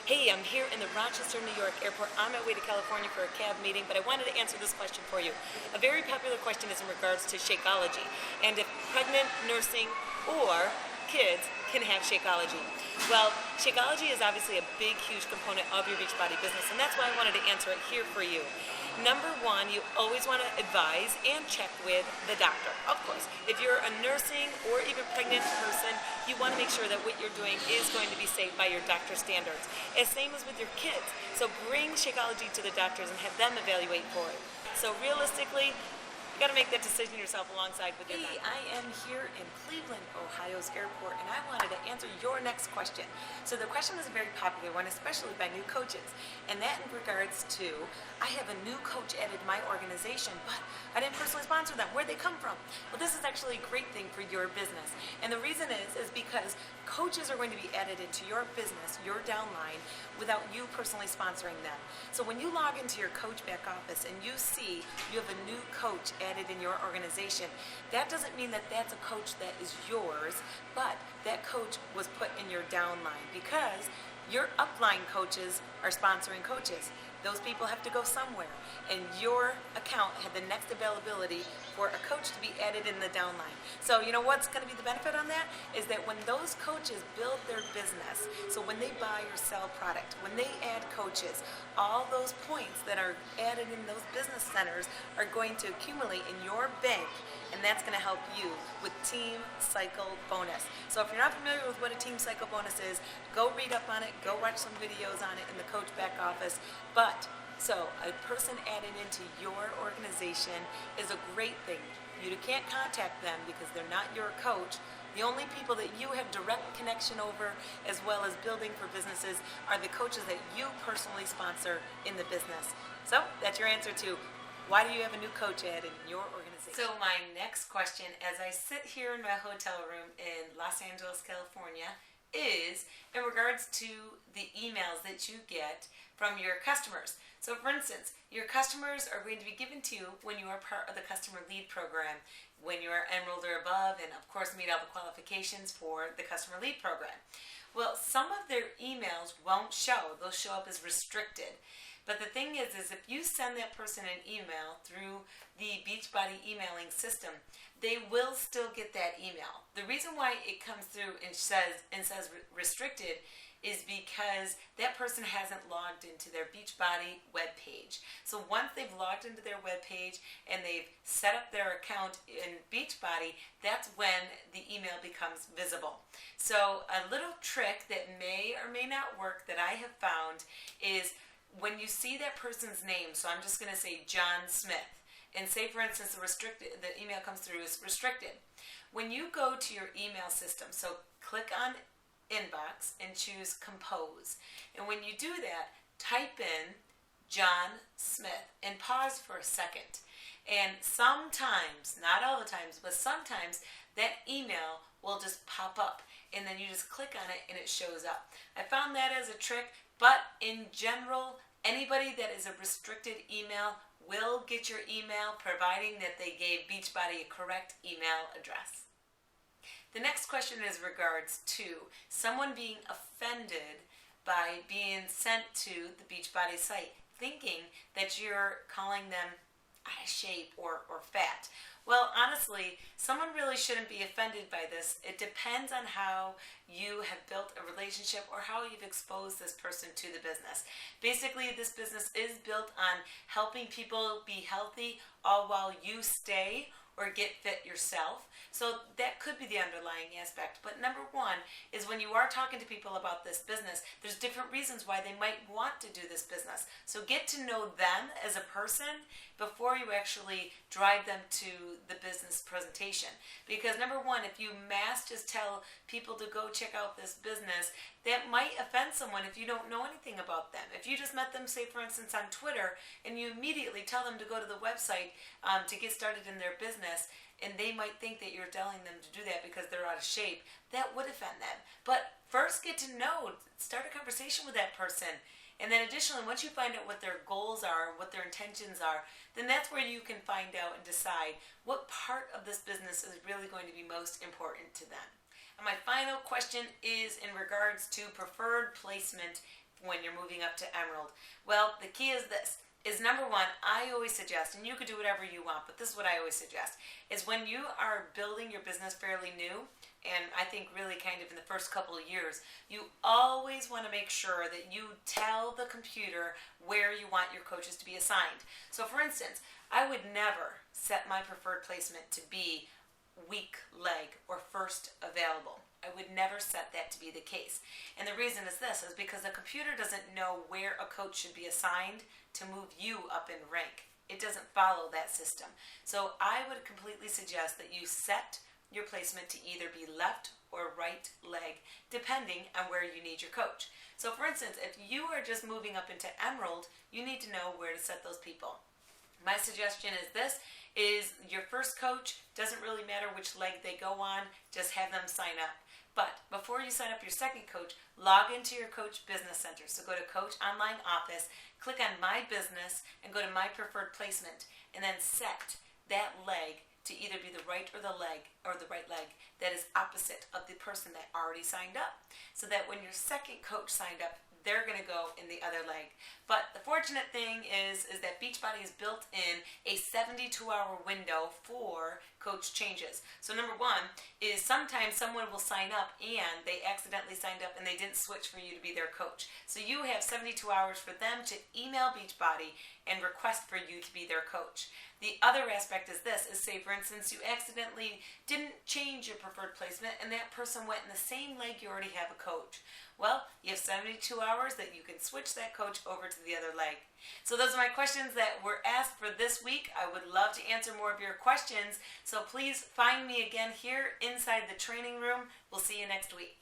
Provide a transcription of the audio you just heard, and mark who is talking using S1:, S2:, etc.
S1: Hey, I'm here in the Rochester, New York airport on my way to California for a cab meeting, but I wanted to answer this question for you. A very popular question is in regards to Shakeology, and if pregnant, nursing, or kids can have Shakeology. Well, Shakeology is obviously a big, huge component of your Beachbody business, and that's why I wanted to answer it here for you. Number one, you always want to advise and check with the doctor. Of course, if you're a nursing or even pregnant person, you want to make sure that what you're doing is going to be safe by your doctor's standards. As same as with your kids. So bring Shakeology to the doctors and have them evaluate for it. So realistically, you got to make that decision yourself alongside with your doctor. I am here in Cleveland, Ohio's airport, and I wanted to answer your next question. So the question is a very popular one, especially by new coaches. And that in regards to, I have a new coach added to my organization, but I didn't personally sponsor them. Where'd they come from? Well, this is actually a great thing for your business. And the reason is because coaches are going to be added into your business, your downline, without you personally sponsoring them. So when you log into your coach back office and you see you have a new coach added in your organization, that doesn't mean that that's a coach that is yours, but that coach was put in your downline because your upline coaches are sponsoring coaches. Those people have to go somewhere, and your account had the next availability for a coach to be added in the downline. So you know what's going to be the benefit on that is that when those coaches build their business, so when they buy or sell product, when they add coaches, all those points that are added in those business centers are going to accumulate in your bank, and that's going to help you with Team Cycle Bonus. So if you're not familiar with what a Team Cycle Bonus is, go read up on it, go watch some videos on it in the coach back office. So a person added into your organization is a great thing. You can't contact them because they're not your coach. The only people that you have direct connection over, as well as building for businesses, are the coaches that you personally sponsor in the business. So that's your answer to why do you have a new coach added in your organization? So my next question, as I sit here in my hotel room in Los Angeles, California, is in regards to the emails that you get from your customers. So for instance, your customers are going to be given to you when you are part of the customer lead program, when you are enrolled or above, and of course meet all the qualifications for the customer lead program. Well, some of their emails won't show. They'll show up as restricted. But the thing is if you send that person an email through the Beachbody emailing system, they will still get that email. The reason why it comes through and says restricted is because that person hasn't logged into their Beachbody webpage. So once they've logged into their webpage and they've set up their account in Beachbody, that's when the email becomes visible. So a little trick that may or may not work that I have found is when you see that person's name, so I'm just going to say John Smith, and say for instance the email comes through as restricted. When you go to your email system, so click on inbox and choose compose, and when you do that, type in John Smith and pause for a second, and sometimes, not all the times, but sometimes that email will just pop up, and then you just click on it and it shows up. I found that as a trick, but in general, anybody that is a restricted email will get your email, providing that they gave Beachbody a correct email address. The next question is regards to someone being offended by being sent to the Beachbody site, thinking that you're calling them out of shape or fat. Well, honestly, someone really shouldn't be offended by this. It depends on how you have built a relationship or how you've exposed this person to the business. Basically, this business is built on helping people be healthy all while you stay or get fit yourself. So that could be the underlying aspect. But number one is when you are talking to people about this business, there's different reasons why they might want to do this business. So get to know them as a person before you actually drive them to the business presentation. Because number one, if you mass just tell people to go check out this business, that might offend someone if you don't know anything about them. If you just met them, say for instance on Twitter, and you immediately tell them to go to the website to get started in their business, and they might think that you're telling them to do that because they're out of shape, that would offend them. But first get to know, start a conversation with that person. And then additionally, once you find out what their goals are, what their intentions are, then that's where you can find out and decide what part of this business is really going to be most important to them. And my final question is in regards to preferred placement when you're moving up to Emerald? Well, the key is this. Is number one, I always suggest, and you could do whatever you want, but this is what I always suggest, is when you are building your business fairly new, and I think really kind of in the first couple of years, you always want to make sure that you tell the computer where you want your coaches to be assigned. So for instance, I would never set my preferred placement to be weak leg or first available. I would never set that to be the case. And the reason is this, is because the computer doesn't know where a coach should be assigned to move you up in rank. It doesn't follow that system. So I would completely suggest that you set your placement to either be left or right leg, depending on where you need your coach. So for instance, if you are just moving up into Emerald, you need to know where to set those people. My suggestion is this, is your first coach, doesn't really matter which leg they go on, just have them sign up. But before you sign up your second coach, log into your Coach Business Center. So go to Coach Online Office, click on My Business, and go to My Preferred Placement, and then set that leg to either be the right or the right leg that is opposite of the person that already signed up. So that when your second coach signed up, they're going to go in the other leg. But the fortunate thing is that Beachbody is built in a 72-hour window for coach changes. So number one is sometimes someone will sign up and they accidentally signed up and they didn't switch for you to be their coach. So you have 72 hours for them to email Beachbody and request for you to be their coach. The other aspect is this, is say for instance you accidentally didn't change your preferred placement and that person went in the same leg you already have a coach. Well, you have 72 hours that you can switch that coach over to the other leg. So those are my questions that were asked for this week. I would love to answer more of your questions. So please find me again here inside the training room. We'll see you next week.